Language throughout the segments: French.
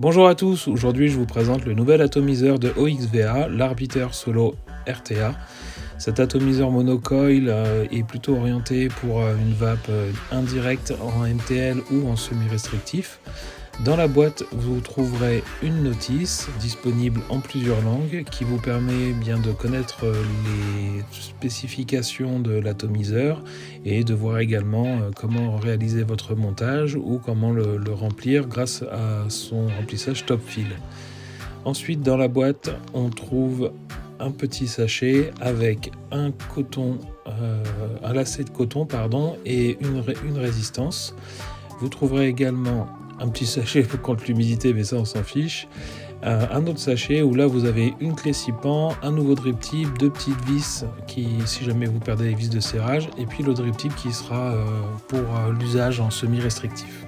Bonjour à tous, aujourd'hui je vous présente le nouvel atomiseur de OXVA, l'Arbiter Solo RTA. Cet atomiseur monocoil est plutôt orienté pour une vape indirecte en MTL ou en semi-restrictif. Dans la boîte, vous trouverez une notice disponible en plusieurs langues qui vous permet bien de connaître les spécifications de l'atomiseur et de voir également comment réaliser votre montage ou comment le remplir grâce à son remplissage top fill. Ensuite, dans la boîte, on trouve un petit sachet avec un lacet de coton et une résistance. Vous trouverez également un petit sachet contre l'humidité, mais ça on s'en fiche. Un autre sachet où là vous avez une clé 6 pans, un nouveau drip tip, deux petites vis qui, si jamais vous perdez les vis de serrage, et puis le drip tip qui sera pour l'usage en semi-restrictif.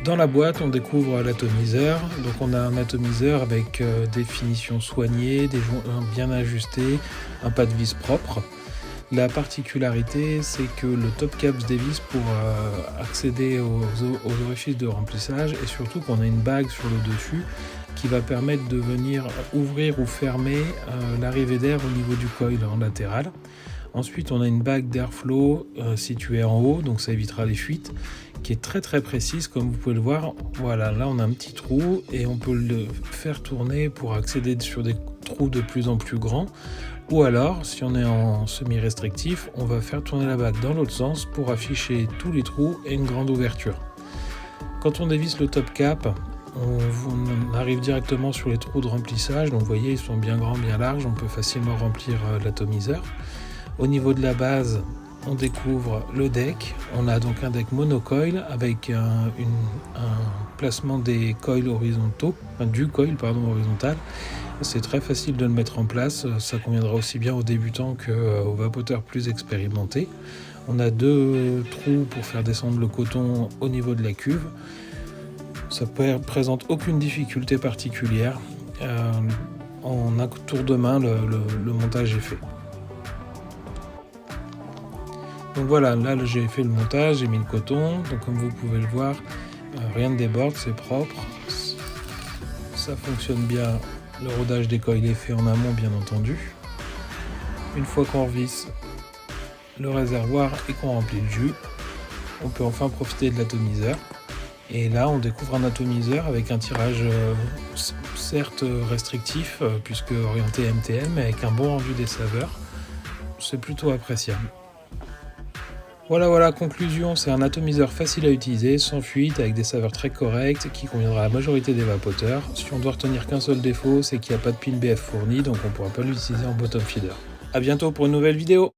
Dans la boîte, on découvre l'atomiseur. Donc on a un atomiseur avec des finitions soignées, des joints bien ajustés, un pas de vis propre. La particularité, c'est que le top caps des vis pour accéder aux orifices de remplissage, et surtout qu'on a une bague sur le dessus qui va permettre de venir ouvrir ou fermer l'arrivée d'air au niveau du coil en latéral. Ensuite, on a une bague d'airflow située en haut, donc ça évitera les fuites, qui est très précise comme vous pouvez le voir. Voilà, là on a un petit trou et on peut le faire tourner pour accéder sur des trous de plus en plus grands. Ou alors, si on est en semi-restrictif, on va faire tourner la bague dans l'autre sens pour afficher tous les trous et une grande ouverture. Quand on dévisse le top cap, on arrive directement sur les trous de remplissage. Donc vous voyez, ils sont bien grands, bien larges, on peut facilement remplir l'atomiseur. Au niveau de la base, on découvre le deck. On a donc un deck monocoil avec un placement des coils horizontaux, du coil horizontal. C'est très facile de le mettre en place, ça conviendra aussi bien aux débutants qu'aux vapoteurs plus expérimentés. On a deux trous pour faire descendre le coton au niveau de la cuve. Ça ne présente aucune difficulté particulière. En un tour de main, le montage est fait. Donc voilà, là j'ai fait le montage, j'ai mis le coton, donc comme vous pouvez le voir, rien ne déborde, c'est propre, ça fonctionne bien, le rodage des coils est fait en amont bien entendu. Une fois qu'on revisse le réservoir et qu'on remplit le jus, on peut enfin profiter de l'atomiseur. Et là on découvre un atomiseur avec un tirage certes restrictif, puisque orienté MTL, mais avec un bon rendu des saveurs, c'est plutôt appréciable. Voilà, conclusion, c'est un atomiseur facile à utiliser, sans fuite, avec des saveurs très correctes, qui conviendra à la majorité des vapoteurs. Si on doit retenir qu'un seul défaut, c'est qu'il n'y a pas de pin BF fourni, donc on ne pourra pas l'utiliser en bottom feeder. A bientôt pour une nouvelle vidéo.